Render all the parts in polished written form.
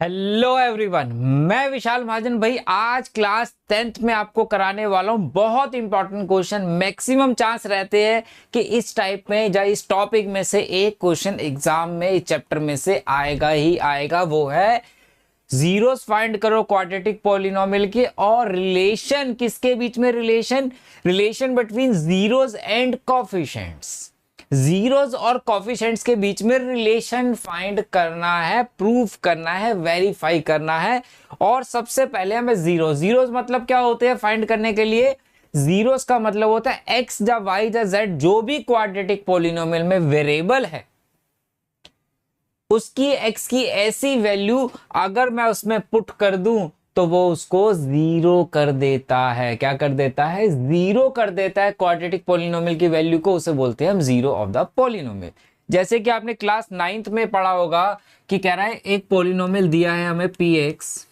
Hello everyone, मैं विशाल महाजन भाई आज क्लास 10th में आपको कराने वाला हूं बहुत इंपॉर्टेंट क्वेश्चन। मैक्सिमम चांस रहते हैं कि इस टाइप में या इस टॉपिक में से एक क्वेश्चन एग्जाम में इस चैप्टर में से आएगा ही आएगा। वो है जीरोस फाइंड करो क्वाड्रेटिक पॉलिनोमियल के और रिलेशन किसके बीच में, relation between zeros and coefficients. Zeros और कोफिशिएंट्स के बीच में रिलेशन फाइंड करना है, प्रूफ करना है, वेरीफाई करना है। और सबसे पहले हमें जीरोस मतलब क्या होते हैं फाइंड करने के लिए। जीरोस का मतलब होता है एक्स या वाई या जेड जो भी क्वाड्रेटिक पॉलिनोमियल में वेरिएबल है उसकी एक्स की ऐसी वैल्यू अगर मैं उसमें पुट कर दूं तो वो उसको जीरो कर देता है। क्या कर देता है? जीरो कर देता है। क्वाड्रेटिक पॉलिनोमियल की वैल्यू को उसे बोलते हैं हम जीरो ऑफ द पॉलिनोमियल। जैसे कि आपने क्लास 9th में पढ़ा होगा कि कह रहा है एक पॉलिनोमियल दिया है हमें पी एक्स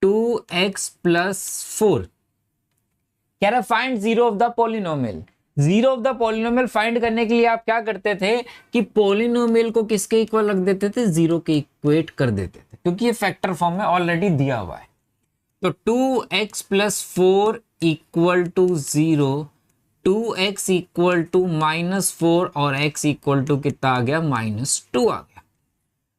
2x+4, कह रहा है find zero of the polynomial. Zero of the polynomial find करने के लिए आप क्या करते थे कि पॉलिनोमियल को किसके इक्वल रख देते थे? जीरो के इक्वेट कर देते थे, क्योंकि ये फैक्टर फॉर्म में ऑलरेडी दिया हुआ है। तो 2x+4 equal to 0, 2x equal to -4 और x इक्वल टू कितना आ गया? -2 आ गया।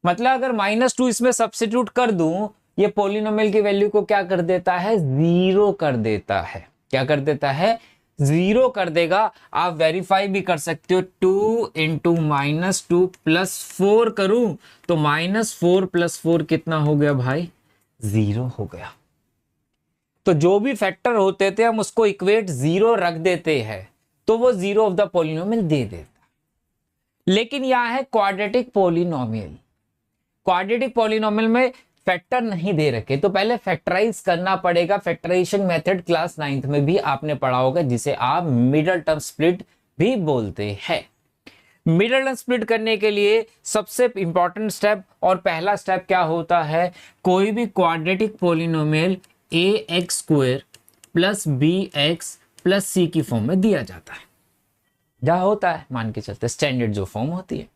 मतलब अगर -2 इसमें सब्स्टिट्यूट कर दूं, ये पॉलिनोमियल की वैल्यू को क्या कर देता है? जीरो कर देता है। क्या कर देता है? जीरो कर देगा। आप वेरीफाई भी कर सकते हो। 2 इंटू -2 +4 करूं तो -4 +4 कितना हो गया भाई? जीरो हो गया। तो जो भी फैक्टर होते थे हम उसको इक्वेट जीरो रख देते हैं तो वो जीरो ऑफ द पॉलिनोमियल दे देता। लेकिन यहां है क्वाड्रेटिक पॉलिनोमियल। क्वाड्रेटिक पॉलिनोमियल में फैक्टर नहीं दे रखे तो पहले फैक्टराइज करना पड़ेगा। फैक्टराइजेशन मेथड क्लास 9th में भी आपने पढ़ा होगा, जिसे आप मिडल टर्म स्प्लिट भी बोलते हैं। मिडल टर्म स्प्लिट करने के लिए सबसे इंपॉर्टेंट स्टेप और पहला स्टेप क्या होता है? कोई भी quadratic polynomial ax² + bx + c की फॉर्म में दिया जाता है। जहां होता है मान के चलते स्टैंडर्ड जो फॉर्म होती है।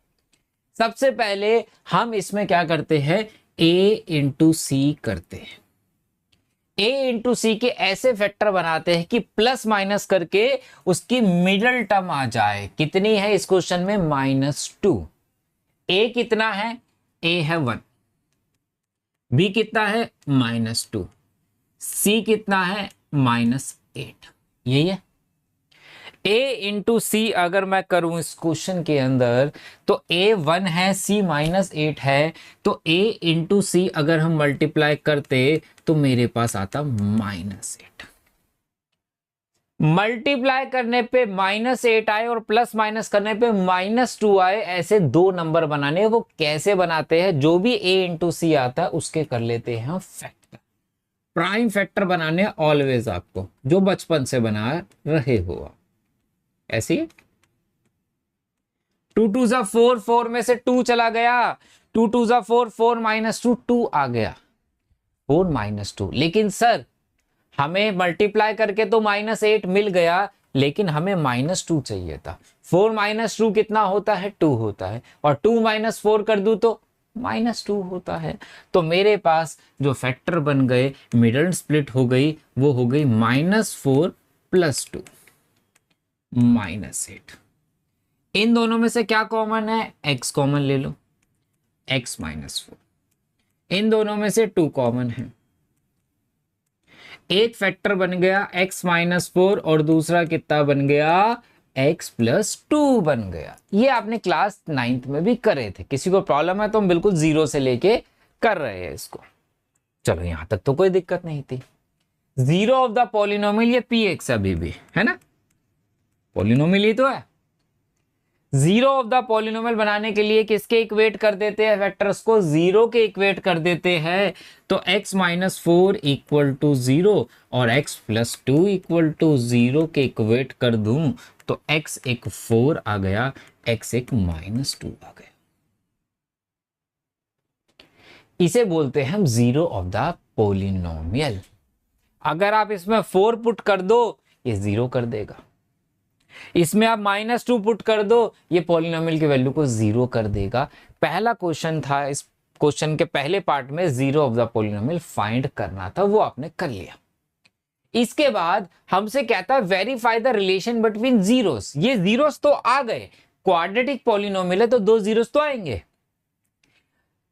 सबसे पहले हम इसमें क्या करते हैं? a इंटू सी करते हैं। a इंटू सी के ऐसे फैक्टर बनाते हैं कि प्लस माइनस करके उसकी मिडल टर्म आ जाए। कितनी है इस क्वेश्चन में? -2। a कितना है? a है 1, b कितना है? -2, c कितना है? -8। यही है। a इंटू सी अगर मैं करूं इस क्वेश्चन के अंदर तो a 1 है, c -8 है। तो a इंटू सी अगर हम मल्टीप्लाई करते तो मेरे पास आता -8। मल्टीप्लाई करने पे -8 आए और प्लस माइनस करने पे -2 आए। ऐसे दो नंबर बनाने, वो कैसे बनाते हैं? जो भी a इंटू सी आता है उसके कर लेते हैं फैक्टर। प्राइम फैक्टर बनाने ऑलवेज आपको, जो बचपन से बना रहे हो आप। ऐसी 2 2 जा 4, 4 में से 2 चला गया। 2 2 जा 4, 4 -2 2 आ गया। 4 -2। लेकिन सर हमें मल्टीप्लाई करके तो -8 मिल गया, लेकिन हमें -2 चाहिए था। 4 -2 कितना होता है? 2 होता है। और 2 -4 कर दूं तो -2 होता है। तो मेरे पास जो फैक्टर बन गए, मिडल स्प्लिट हो गई, वो हो गई -4 + 2 -8। इन दोनों में से क्या कॉमन है? x कॉमन ले लो, x -4। इन दोनों में से 2 कॉमन है। एक फैक्टर बन गया x -4 और दूसरा कितना बन गया? x + 2 बन गया। ये आपने क्लास 9th में भी करे थे। किसी को प्रॉब्लम है तो हम बिल्कुल जीरो से लेके कर रहे हैं इसको। चलो यहां तक तो कोई दिक्कत नहीं थी। जीरो ऑफ द पॉलिनोमियल ये px अभी भी है ना, पॉलिनोमियल ही तो है। जीरो ऑफ द पॉलिनोमियल बनाने के लिए किसके इक्वेट कर देते हैं? फैक्टर्स को जीरो के इक्वेट कर देते हैं। तो x -4 = 0 और x + 2 = 0 के इक्वेट कर दूं तो x एक 4 आ गया, x एक -2 आ गया। इसे बोलते हैं हम जीरो ऑफ द पॉलिनोमियल। अगर आप इसमें 4 पुट कर दो ये जीरो कर देगा। इसमें आप -2 पुट कर दो, ये पॉलिनोमियल की वैल्यू को जीरो कर देगा। पहला क्वेश्चन था इस क्वेश्चन के पहले पार्ट में zero of the polynomial find करना था, वो आपने कर लिया। इसके बाद हमसे कहता है verify the relation between zeros. ये जीरोस तो आ गए, क्वाड्रेटिक पॉलिनोमियल है तो दो जीरोस तो आएंगे।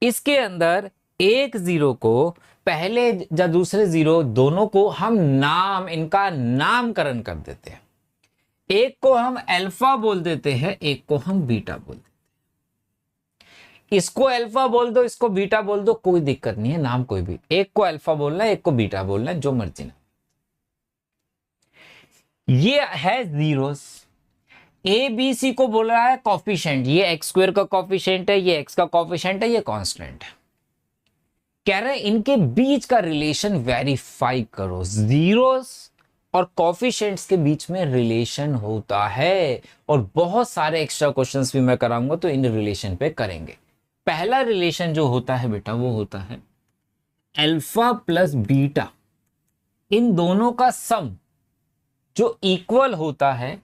इसके अंदर एक जीरो को पहले या दूसरे जीरो दोनों को हम नाम, इनका नामकरण कर देते हैं। एक को हम अल्फा बोल देते हैं, एक को हम बीटा बोल देते हैं। इसको अल्फा बोल दो, इसको बीटा बोल दो, कोई दिक्कत नहीं है, नाम कोई भी। एक को अल्फा बोलना है, एक को बीटा बोलना है, जो मर्जी ना। ये है जीरोस। ए बी सी को बोल रहा है कॉफिशिएंट, ये एक्स स्क्वायर का कॉफिशिएंट है, ये एक्स का कॉफिशिएंट है, ये कांस्टेंट है। कह रहे हैं इनके बीच का रिलेशन वेरीफाई करो। जीरोस और कॉफिशिएंट्स के बीच में रिलेशन होता है, और बहुत सारे एक्स्ट्रा क्वेश्चंस भी मैं कराऊंगा तो इन रिलेशन पे करेंगे। पहला रिलेशन जो होता है बेटा वो होता है अल्फा प्लस बीटा, इन दोनों का सम जो इक्वल होता है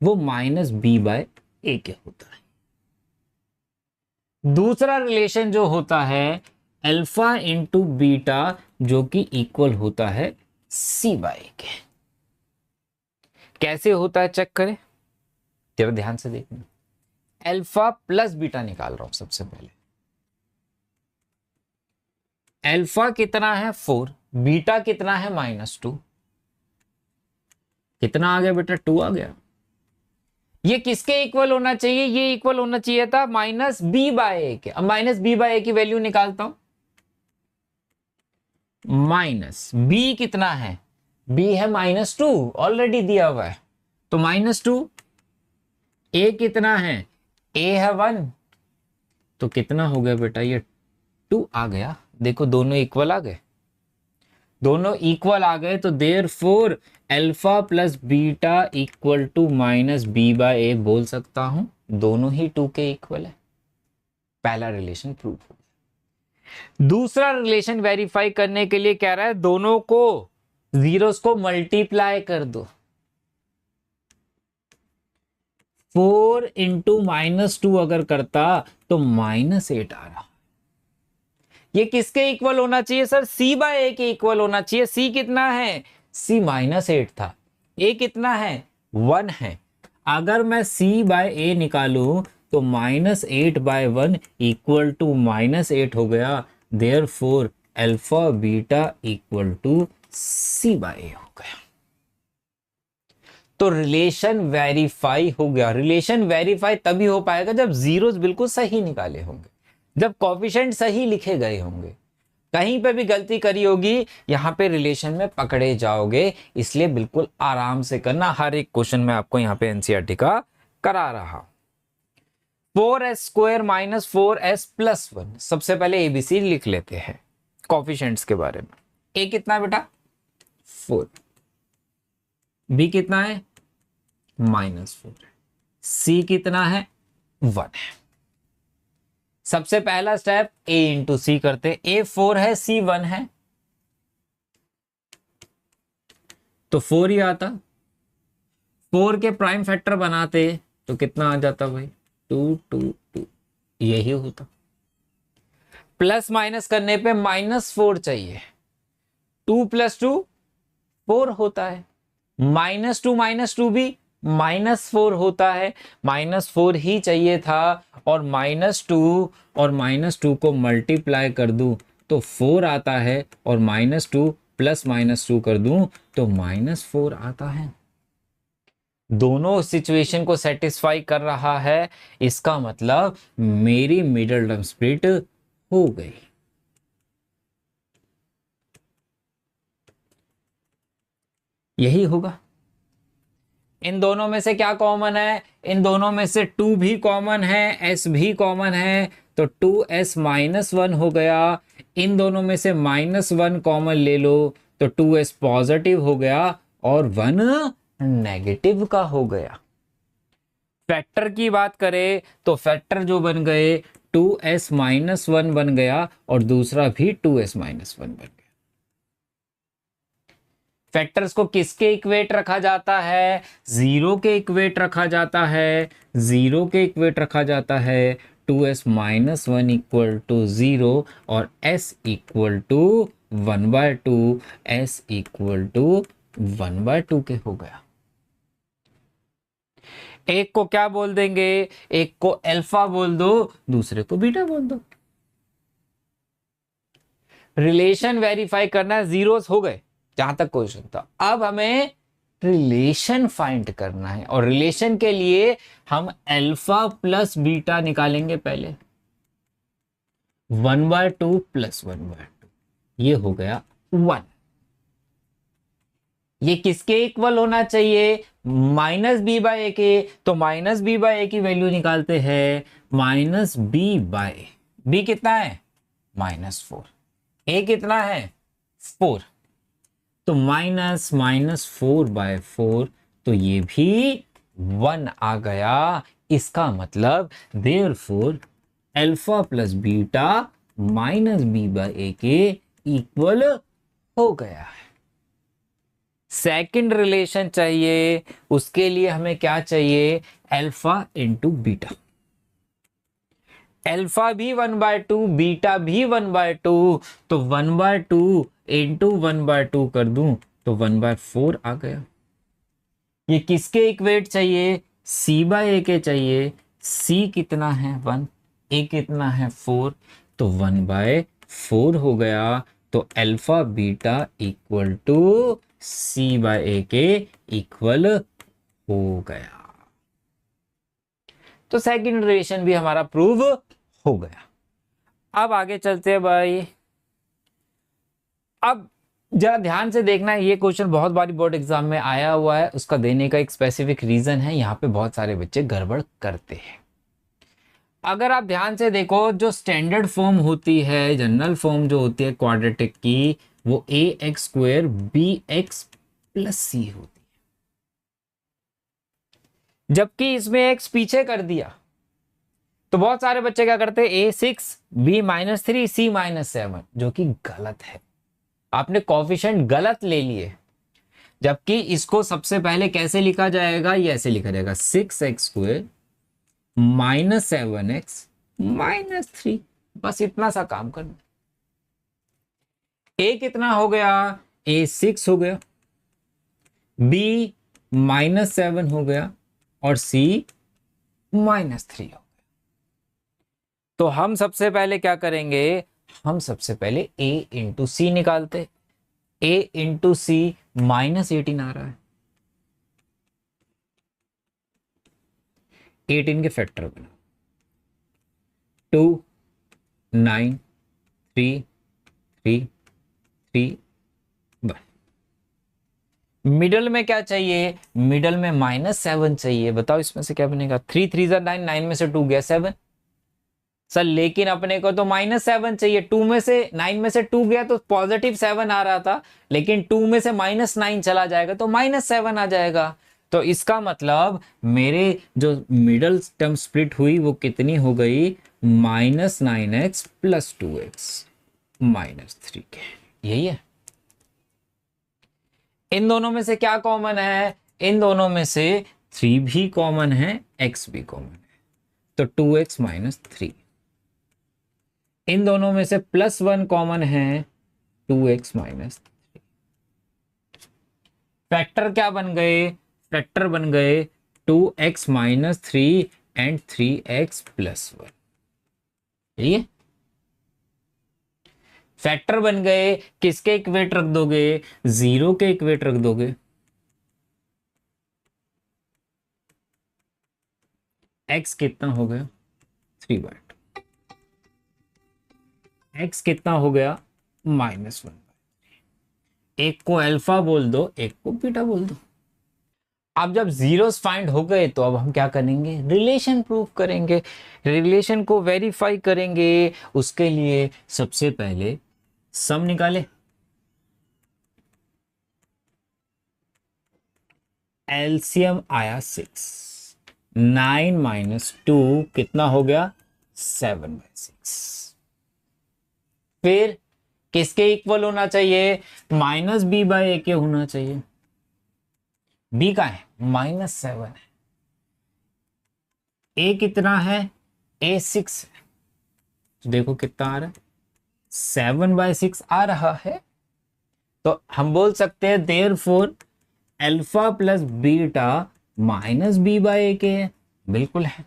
वो माइनस बी बाय ए के होता है। दूसरा रिलेशन जो होता है अल्फा इंटू बीटा, जो कि इक्वल होता है सी बाय ए के। कैसे होता है चेक करें, जरा ध्यान से देखना। अल्फा प्लस बीटा निकाल रहा हूं सबसे पहले। अल्फा कितना है 4, बीटा कितना है -2। कितना आ गया बेटा, 2 आ गया। ये किसके इक्वल होना चाहिए, ये इक्वल होना चाहिए था माइनस बी बाय ए के। अब माइनस बी बाय ए की वैल्यू निकालता हूं। माइनस बी कितना है, बी है -2, ऑलरेडी दिया हुआ है, तो -2। ए कितना है, ए है 1, तो कितना हो गया बेटा, ये 2 आ गया। देखो दोनों इक्वल आ गए, दोनों इक्वल आ गए, तो therefore alpha plus beta equal to minus B by A बोल सकता हूं। दोनों ही 2 के इक्वल है। पहला रिलेशन प्रूव हो गया। दूसरा रिलेशन वेरीफाई करने के लिए कह रहा है दोनों को जीरोस को मल्टीप्लाई कर दो। 4 इंटू -2 अगर करता तो -8 आ रहा। ये किसके इक्वल होना चाहिए सर, सी बाय ए के इक्वल होना चाहिए। सी कितना है, सी -8 था, ए कितना है 1 है। अगर मैं सी बाय ए निकालूं तो -8 बाय 1 इक्वल टू -8 हो गया। Therefore alpha beta equal to C by A हो गया। तो रिलेशन वेरीफाई हो गया। रिलेशन वेरीफाई तभी हो पाएगा जब जीरोस बिल्कुल सही निकाले होंगे, जब कोफिशिएंट सही लिखे गए होंगे। कहीं पे भी गलती करी होगी, यहां पे रिलेशन में पकड़े जाओगे। इसलिए बिल्कुल आराम से करना। हर एक क्वेश्चन में आपको यहां पे एनसीईआरटी का करा रहा। 4s² - 4s+1। सबसे पहले एबीसी लिख लेते हैं कोफिशिएंट्स के बारे में। ए कितना बेटा 4, बी कितना है -4, सी कितना है 1 है। सबसे पहला स्टेप a इंटू सी करते। a 4 है, c 1 है, तो 4 ही आता। 4 के प्राइम फैक्टर बनाते तो कितना आ जाता भाई 2 2 2, यही होता। प्लस माइनस करने पे -4 चाहिए। 2 + 2 4 होता है। -2 - 2 भी -4 होता है। -4 ही चाहिए था, और -2 और -2 को मल्टीप्लाई कर दूं तो 4 आता है, और -2 प्लस -2 कर दूं तो -4 आता है। दोनों सिचुएशन को सेटिस्फाई कर रहा है। इसका मतलब मेरी मिडिल टर्म स्प्लिट हो गई। यही होगा। इन दोनों में से क्या कॉमन है, इन दोनों में से 2 भी कॉमन है, s भी कॉमन है, तो 2s - 1 हो गया। इन दोनों में से -1 कॉमन ले लो तो 2s पॉजिटिव हो गया और 1 नेगेटिव का हो गया। फैक्टर की बात करें तो फैक्टर जो बन गए 2s - 1 बन गया, और दूसरा भी 2s - 1 बन गया। फैक्टर्स को किसके इक्वेट रखा जाता है, 0 के इक्वेट रखा जाता है, 0 के इक्वेट रखा जाता है। 2s माइनस 1 इक्वल टू 0 और s equal to 1/2, s equal to 1/2 के हो गया। एक को क्या बोल देंगे, एक को अल्फा बोल दो, दूसरे को बीटा बोल दो। रिलेशन वेरीफाई करना है, जीरोस हो गए जहां तक क्वेश्चन था। अब हमें रिलेशन फाइंड करना है और रिलेशन के लिए हम अल्फा प्लस बीटा निकालेंगे पहले। 1/2 प्लस 1/2 ये हो गया 1। ये किसके इक्वल होना चाहिए, माइनस बी बाय ए के। तो माइनस बी बाय ए की वैल्यू निकालते हैं, माइनस बी बाय बी कितना है -4, ए कितना है 4, तो -4/4, तो ये भी 1 आ गया। इसका मतलब therefore alpha plus beta minus B by A के इक्वल हो गया है। सेकंड रिलेशन चाहिए, उसके लिए हमें क्या चाहिए, अल्फा इंटू बीटा। अल्फा भी 1/2, बीटा भी 1/2, तो 1/2 इंटू 1/2 कर दूं तो 1/4 आ गया। ये किसके इक्वेट चाहिए, c बाय ए के चाहिए। c कितना है 1, a कितना है 4, तो 1/4 हो गया। तो alpha beta equal to c by A के इक्वल हो गया। तो सेकंड रिलेशन भी हमारा प्रूव हो गया। अब आगे चलते हैं भाई। अब जरा ध्यान से देखना है, ये क्वेश्चन बहुत बारी बोर्ड एग्जाम में आया हुआ है, उसका देने का एक स्पेसिफिक रीजन है। यहाँ पे बहुत सारे बच्चे गड़बड़ करते हैं। अगर आप ध्यान से देखो, जो स्टैंडर्ड फॉर्म होती है, जनरल फॉर्म जो होती है क्वाड्रेटिक की, वो ax² bx प्लस c होती है, जबकि इसमें x पीछे कर दिया। तो बहुत सारे बच्चे क्या करते हैं, a6 b -3 c -7, जो कि गलत है। आपने कोफिशिएंट गलत ले लिए, जबकि इसको सबसे पहले कैसे लिखा जाएगा, ये ऐसे लिखा जाएगा 6x² -7x -3। बस इतना सा काम करना। a कितना हो गया, a 6 हो गया, b -7 हो गया और c -3 हो गया। तो हम सबसे पहले क्या करेंगे, हम सबसे पहले a इंटू सी निकालते। a इंटू सी -18 आ रहा है, 18 के फैक्टर बना 2 9 3 3 3 1। मिडल में क्या चाहिए, मिडल में -7 चाहिए। बताओ इसमें से क्या बनेगा, 3 3 9, 9 में से 2 गया 7 सर, लेकिन अपने को तो -7 चाहिए। 2 में से 9 में से 2 गया तो +7 आ रहा था, लेकिन 2 में से -9 चला जाएगा तो -7 आ जाएगा। तो इसका मतलब मेरे जो मिडल टर्म स्प्लिट हुई वो कितनी हो गई, -9x प्लस 2x -3 के। यही है। इन दोनों में से क्या कॉमन है, इन दोनों में से 3 भी कॉमन है, x भी कॉमन है, तो 2x -3। इन दोनों में से +1 कॉमन है, 2x -3। फैक्टर क्या बन गए, फैक्टर बन गए 2x -3 एंड 3x +1। यही है, फैक्टर बन गए। किसके इक्वेट रख दोगे, 0 के इक्वेट रख दोगे। x कितना हो गया 3/2, x कितना हो गया -1/3। एक को अल्फा बोल दो, एक को बीटा बोल दो। अब जब जीरोस फाइंड हो गए तो अब हम क्या करेंगे, रिलेशन प्रूव करेंगे, रिलेशन को वेरीफाई करेंगे। उसके लिए सबसे पहले सम निकाले। एलसीएम आया 6, 9 - 2 कितना हो गया 7/6। फिर किसके इक्वल होना चाहिए, -b/a के होना चाहिए। b का है -7 है, a कितना है A6 है, तो देखो कितना आ रहा है, 7/6 आ रहा है। तो हम बोल सकते हैं therefore alpha plus beta minus B by A के है, बिल्कुल है।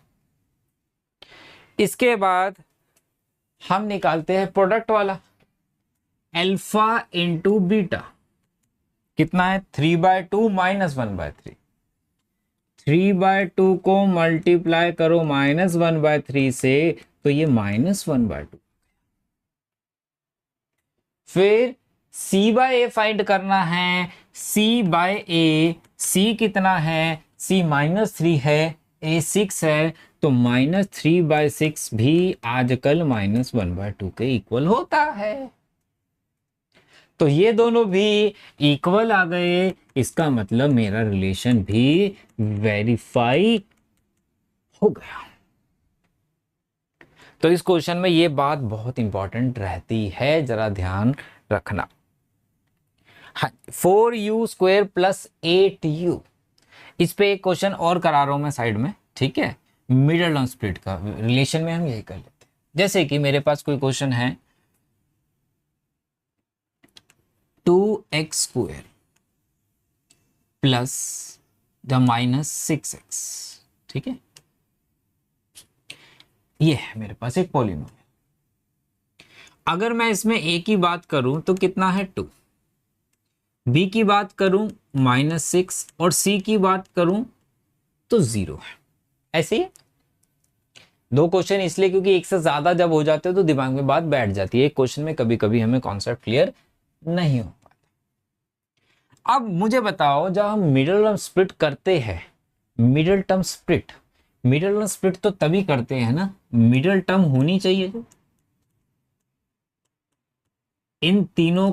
इसके बाद हम निकालते हैं प्रोडक्ट वाला, अल्फा इंटू बीटा कितना है, 3/2 माइनस 1/3। 3/2 को मल्टीप्लाई करो -1/3 से, तो ये -1/2। फिर c बाय ए फाइंड करना है, c बाय ए, c कितना है, c -3 है, a 6 है, तो -3/6 भी आजकल -1/2 के इक्वल होता है। तो ये दोनों भी इक्वल आ गए, इसका मतलब मेरा रिलेशन भी वेरीफाई हो गया। तो इस क्वेश्चन में ये बात बहुत इंपॉर्टेंट रहती है, जरा ध्यान रखना। हाँ, 4u² + 8u, इस पे एक क्वेश्चन और करा रहा हूं मैं साइड में, ठीक है। मिडिल टर्म स्प्लिट का रिलेशन में हम यही कर लेते हैं। जैसे कि मेरे पास कोई क्वेश्चन है 2x² + -6x, ठीक है। ये है मेरे पास एक पॉलिनोमियल। अगर मैं इसमें a की बात करूं तो कितना है 2, b की बात करूं -6 और c की बात करूं तो 0 है। ऐसे ही दो क्वेश्चन इसलिए क्योंकि एक से ज्यादा जब हो जाते हो तो दिमाग में बात बैठ जाती है। एक क्वेश्चन में कभी कभी हमें कॉन्सेप्ट क्लियर नहीं हो पाता। अब मुझे बताओ, जब हम मिडिल टर्म स्प्लिट करते हैं, मिडिल टर्म स्प्लिट तो तभी करते हैं ना, मिडिल टर्म होनी चाहिए जो। इन तीनों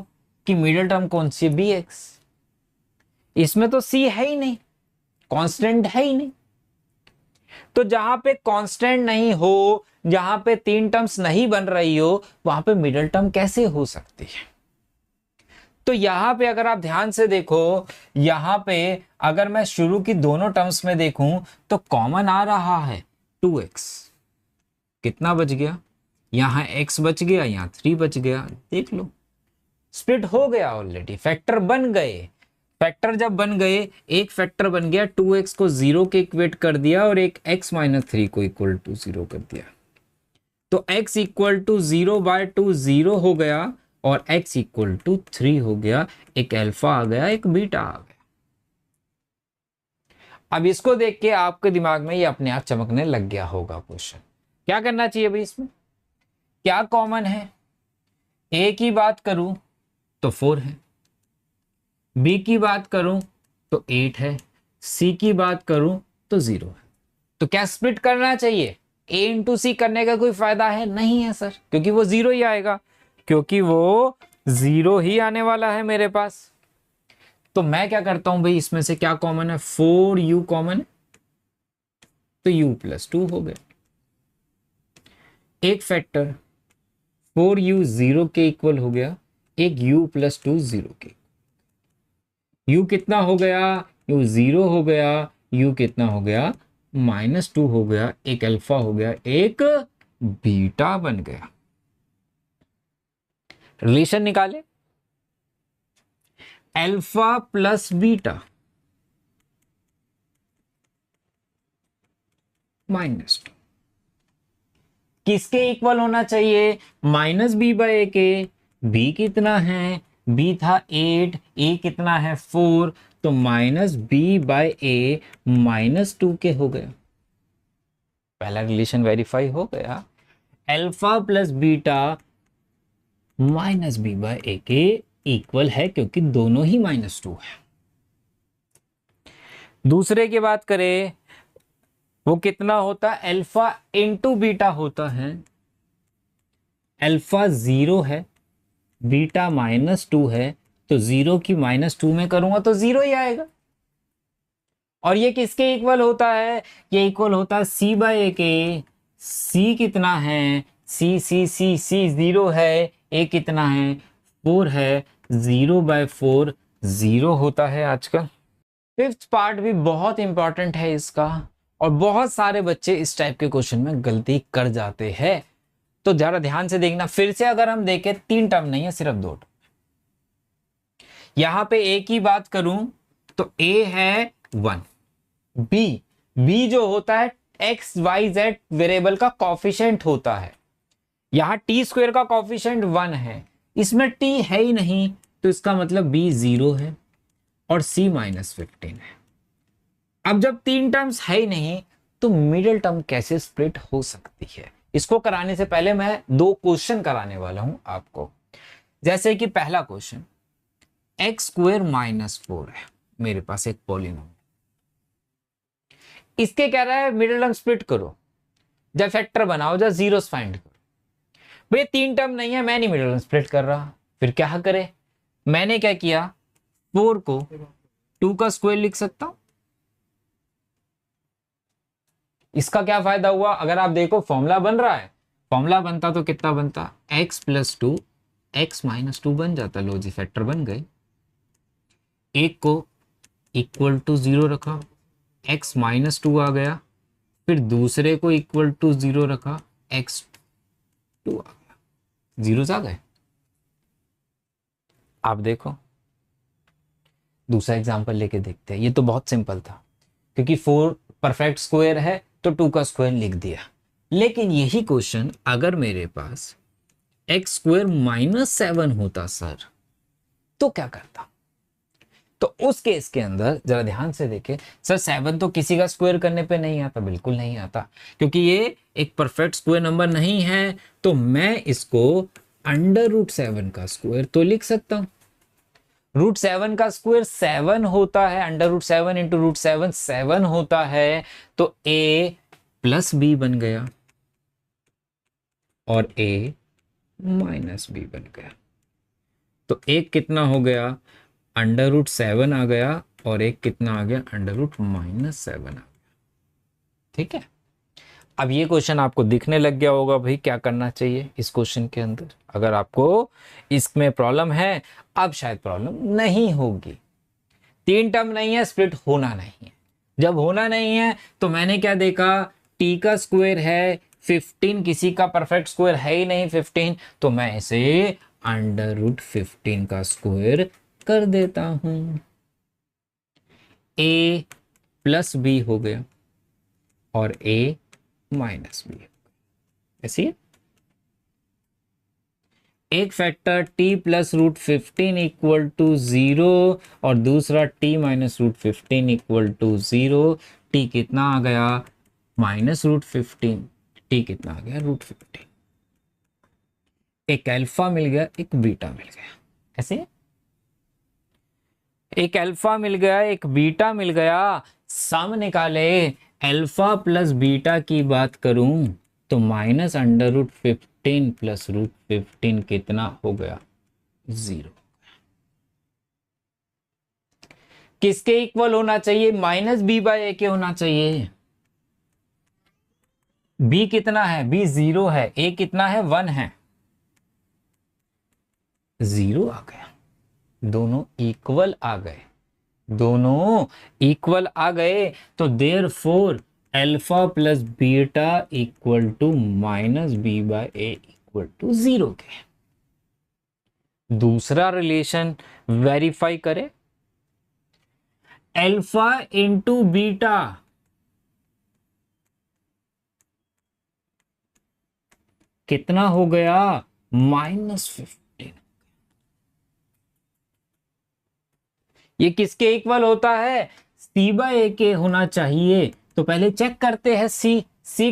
की मिडिल टर्म कौन सी है, bx। इसमें तो c है ही नहीं, कांस्टेंट है ही नहीं। तो जहां पे कांस्टेंट नहीं हो, जहां पे तीन टर्म्स नहीं बन रही हो, वहां पे मिडिल टर्म कैसे हो सकती है। तो यहां पे अगर आप ध्यान से देखो, यहां पे अगर मैं शुरू की दोनों टर्म्स में देखूं तो कॉमन आ रहा है 2x, कितना बच गया, यहां x बच गया, यहां 3 बच गया। देख लो, स्प्लिट हो गया ऑलरेडी, फैक्टर बन गए। फैक्टर जब बन गए, एक फैक्टर बन गया, 2x को 0 के इक्वेट कर दिया और एक x - 3 को इक्वल टू 0 कर दिया। तो x = 0/2 0 हो गया और x = 3 हो गया। एक अल्फा आ गया, एक बीटा आ गया। अब इसको देख के आपके दिमाग में ये अपने आप चमकने लग गया होगा क्वेश्चन। क्या करना चाहिए भाई, इसमें क्या कॉमन है। a की बात करूं तो 4 है, b की बात करूं तो 8 है, c की बात करूं तो 0 है। तो क्या स्प्लिट करना चाहिए, a × c करने का कोई फायदा है नहीं है सर, क्योंकि वो 0 ही आएगा, क्योंकि वो 0 ही आने वाला है मेरे पास। तो मैं क्या करता हूं भाई, इसमें से क्या कॉमन है, 4u कॉमन है, तो u + 2 हो गया। एक फैक्टर 4u 0 के इक्वल हो गया, एक u + 2 0 के। u कितना हो गया, u 0 हो गया, u कितना हो गया -2 हो गया, एक अल्फा हो गया, एक बीटा बन गया। रिलेशन निकाले, अल्फा प्लस बीटा -2 किसके इक्वल होना चाहिए, -b/a के। b कितना है, b था 8, a कितना है 4, तो -b/a -2 के हो गया। पहला रिलेशन वेरीफाई हो गया, अल्फा प्लस बीटा -b/a के इक्वल है, क्योंकि दोनों ही -2 है। दूसरे की बात करें, वो कितना होता है, अल्फा इंटू बीटा होता है। अल्फा 0 है, बीटा -2 है, तो 0 की -2 में करूंगा तो 0 ही आएगा। और ये किसके इक्वल होता है, ये इक्वल होता है c/a के। c कितना है, c 0 है, a कितना है 4 है, 0/4 0 होता है आजकल। फिफ्थ पार्ट भी बहुत इंपॉर्टेंट है इसका, और बहुत सारे बच्चे इस टाइप के क्वेश्चन में गलती कर जाते हैं। तो जरा ध्यान से देखना। फिर से अगर हम देखें, 3 टर्म नहीं है, सिर्फ 2 टर्म। यहां पे ए की बात करूं तो ए है 1, बी जो होता है एक्स वाई जेड वेरिएबल का कॉफिशिएंट होता है। यहां टी स्क्वायर का कॉफिशिएंट 1 है, इसमें टी है ही नहीं, तो इसका मतलब बी 0 है और सी -15 है। अब जब 3 टर्म्स है ही नहीं, तो मिडिल टर्म कैसे स्प्लिट हो सकती है? इसको कराने से पहले मैं 2 क्वेश्चन कराने वाला हूं आपको। जैसे कि पहला क्वेश्चन, x² -4 है मेरे पास एक पॉलिनोमियल, इसके कह रहा है मिडिल टर्म स्प्लिट करो, जब फैक्टर बनाओ, जब जीरोस फाइंड करो। भाई 3 टर्म नहीं है, मैं नहीं मिडिल टर्म स्प्लिट कर रहा, फिर क्या करे? मैंने क्या किया, 4 को 2 का स्क्वायर लिख सकता हूं। इसका क्या फायदा हुआ? अगर आप देखो फॉर्मूला बन रहा है, फॉर्मूला बनता तो कितना बनता, x + 2 x - 2 बन जाता। लो जी, फैक्टर बन गए। एक को इक्वल टू 0 रखा, x - 2 आ गया, फिर दूसरे को इक्वल टू 0 रखा, x2 आ गया, जीरोस आ गए। आप देखो दूसरा एग्जांपल लेके देखते हैं। ये तो बहुत सिंपल था, क्योंकि 4 परफेक्ट स्क्वायर है तो 2 का स्क्वायर लिख दिया। लेकिन यही क्वेश्चन अगर मेरे पास x² - 7 होता सर, तो क्या करता? तो उस केस के अंदर जरा ध्यान से देखें। सर 7 तो किसी का स्क्वायर करने पे नहीं आता, बिल्कुल नहीं आता, क्योंकि ये एक परफेक्ट स्क्वायर नंबर नहीं है। तो मैं इसको √7 का स्क्वायर तो लिख सकता हूं। √7 का स्क्वायर 7 होता है, √7 × √7 7 होता है, तो a + b बन गया और a - b बन गया। तो एक कितना हो गया, √7 आ गया, और एक कितना आ गया, √-7 आ गया। ठीक है। अब ये क्वेश्चन आपको दिखने लग गया होगा भाई क्या करना चाहिए इस क्वेश्चन के अंदर। अगर आपको इसमें प्रॉब्लम है, अब शायद प्रॉब्लम नहीं होगी। 3 टर्म नहीं है, स्प्लिट होना नहीं है। जब होना नहीं है तो मैंने क्या देखा, t का स्क्वायर है 15, किसी का परफेक्ट स्क्वायर है ही नहीं 15, तो मैं इसे √15 का स्क्वायर कर देता हूं। a + b हो गया और a - b। ऐसी है। एक फैक्टर t + √15 = 0 और दूसरा t - √15 = 0। t कितना आ गया, -√15, t कितना आ गया, √15। एक अल्फा मिल गया, एक बीटा मिल गया। ऐसे है? एक अल्फा मिल गया, एक बीटा मिल गया, सम निकाले। अल्फा + बीटा की बात करूं तो -√15 + √15 कितना हो गया, 0। किसके इक्वल होना चाहिए, -b/a के होना चाहिए। b कितना है, b 0 है, a कितना है, 1 है, 0 आ गया। दोनों इक्वल आ गए, दोनों इक्वल आ गए। तो देयरफॉर अल्फा + बीटा = -b/a = 0 के। दूसरा रिलेशन वेरीफाई करें, अल्फा × बीटा कितना हो गया, -15। ये किसके इक्वल होता है, c/a के होना चाहिए। तो पहले चेक करते हैं c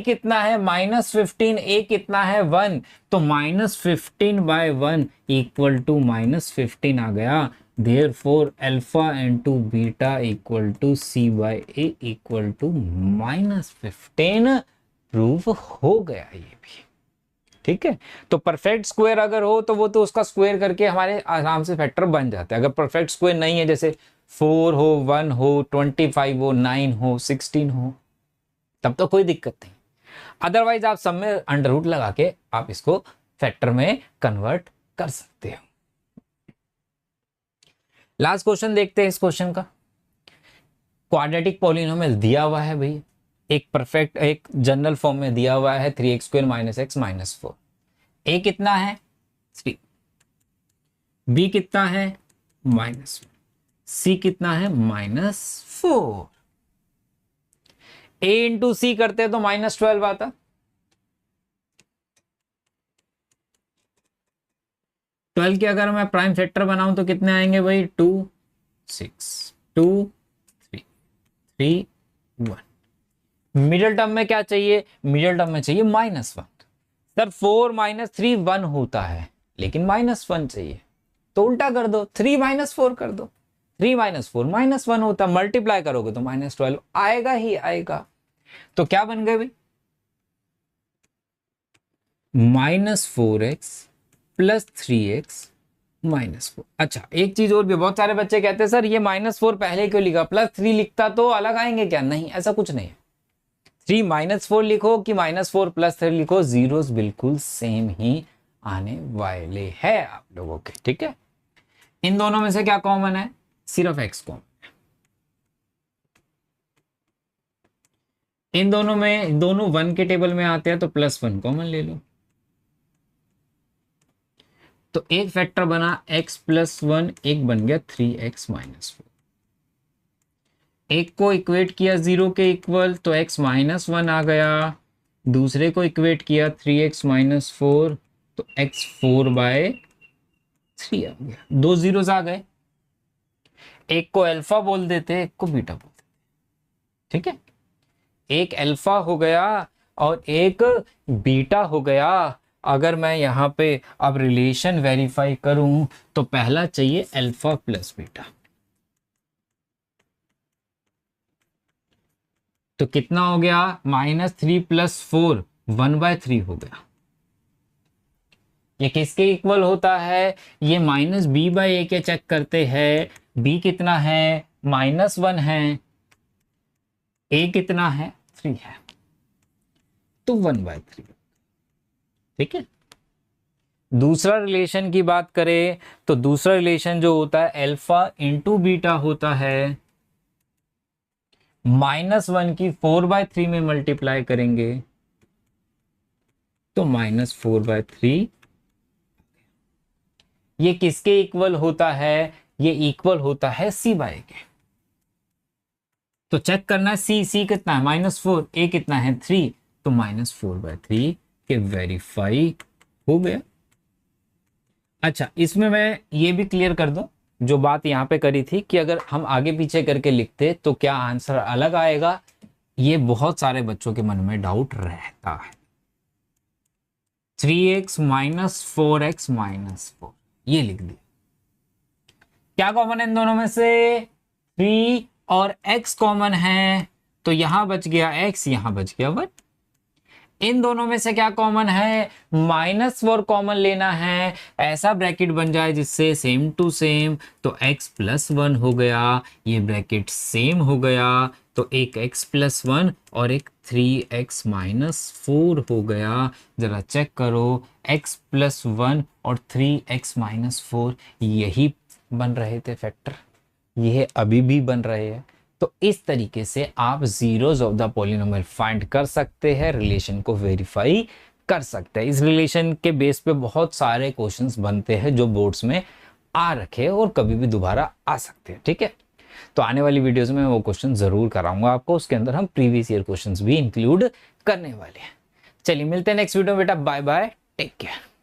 कितना है, -15, a कितना है, 1, तो -15/1 = -15 आ गया। Therefore alpha × beta = c/a = -15 prove हो गया ये भी। ठीक है। तो परफेक्ट स्क्वायर अगर हो तो वो तो उसका स्क्वायर करके हमारे आराम से फैक्टर बन जाता है। अगर परफेक्ट स्क्वायर नहीं है, जैसे 4 हो, 1 हो, 25 हो, 9 हो, 16 हो, तब तो कोई दिक्कत नहीं। अदरवाइज आप सब में अंडर रूट लगा के आप इसको फैक्टर में कन्वर्ट कर सकते हो। लास्ट क्वेश्चन देखते हैं इस क्वेश्चन का। क्वाड्रेटिक पॉलिनोमियल दिया हुआ है भाई, एक परफेक्ट एक जनरल फॉर्म में दिया हुआ है 3x² - x - 4। a कितना है 3, b कितना है -1, c कितना है -4। a इंटू सी करते तो -12 आता। ट्वेल्व के अगर मैं प्राइम फैक्टर बनाऊं तो कितने आएंगे भाई 2 6 2 3 3 1। मिडिल टर्म में क्या चाहिए, मिडिल टर्म में चाहिए -1। सर 4 - 3 1 होता है, लेकिन -1 चाहिए, तो उल्टा कर दो 3 - 4 कर दो। 3 - 4 -1 होता, मल्टीप्लाई करोगे तो -12 आएगा ही आएगा। तो क्या बन गए भाई -4x + 3x - 4। अच्छा एक चीज और भी, बहुत सारे बच्चे कहते हैं सर ये -4 पहले क्यों लिखा, +3 लिखता तो अलग आएंगे क्या? नहीं, ऐसा कुछ नहीं है। 3 - 4 लिखो कि -4 + 3 लिखो, जीरोस बिल्कुल सेम ही आने वाले हैं आप लोगों के, ठीक है। इन दोनों में से क्या कॉमन है, सिर्फ x कॉमन। इन दोनों में, दोनों 1 के टेबल में आते हैं तो +1 कॉमन ले लो। तो एक फैक्टर बना x + 1, एक बन गया 3x - 4। एक को इक्वेट किया 0 के इक्वल तो x - 1 आ गया, दूसरे को इक्वेट किया 3x - 4 तो x 4/3 आ गया। 2 जीरोस आ गए, एक को अल्फा बोल देते, एक को बीटा बोल देते, ठीक है। एक अल्फा हो गया और एक बीटा हो गया। अगर मैं यहां पे अब रिलेशन वेरीफाई करूं तो पहला चाहिए अल्फा प्लस बीटा, तो कितना हो गया -3 + 4 1/3 हो गया। ये किसके इक्वल होता है, ये -b/a के चेक करते हैं। b कितना है -1 है, a कितना है 3 है, तो 1/3, ठीक है। दूसरा रिलेशन की बात करें तो दूसरा रिलेशन जो होता है अल्फा इंटू बीटा होता है। -1 की 4/3 में मल्टीप्लाई करेंगे तो -4/3। ये किसके इक्वल होता है, ये इक्वल होता है c/a के। तो चेक करना है c कितना है -4, a कितना है 3, तो -4/3 के वेरीफाई हो गया। अच्छा इसमें मैं ये भी क्लियर कर दूं, जो बात यहां पे करी थी कि अगर हम आगे पीछे करके लिखते तो क्या आंसर अलग आएगा, ये बहुत सारे बच्चों के मन में डाउट रहता है। 3x - 4x - 4 ये लिख दिया। क्या कॉमन है इन दोनों में से, 3 और x कॉमन है, तो यहां बच गया x, यहां बच गया 1। इन दोनों में से क्या कॉमन है, -4 कॉमन लेना है, ऐसा ब्रैकेट बन जाए जिससे सेम टू सेम, तो x + 1 हो गया, ये ब्रैकेट सेम हो गया, तो एक x + 1 और एक 3x - 4 हो गया। जरा चेक करो x + 1 और 3x - 4 यही बन रहे थे फैक्टर, ये अभी भी बन रहे हैं। तो इस तरीके से आप zeros of the polynomial find कर सकते हैं, रिलेशन को वेरीफाई कर सकते हैं। इस रिलेशन के बेस पे बहुत सारे क्वेश्चंस बनते हैं जो बोर्ड्स में आ रखे और कभी भी दोबारा आ सकते हैं, ठीक है। तो आने वाली वीडियोस में वो क्वेश्चन जरूर कराऊंगा आपको, उसके अंदर हम प्रीवियस ईयर क्वेश्चंस भी इंक्लूड करने वाले हैं। चलिए मिलते हैं नेक्स्ट वीडियो में बेटा, बाय बाय, टेक केयर।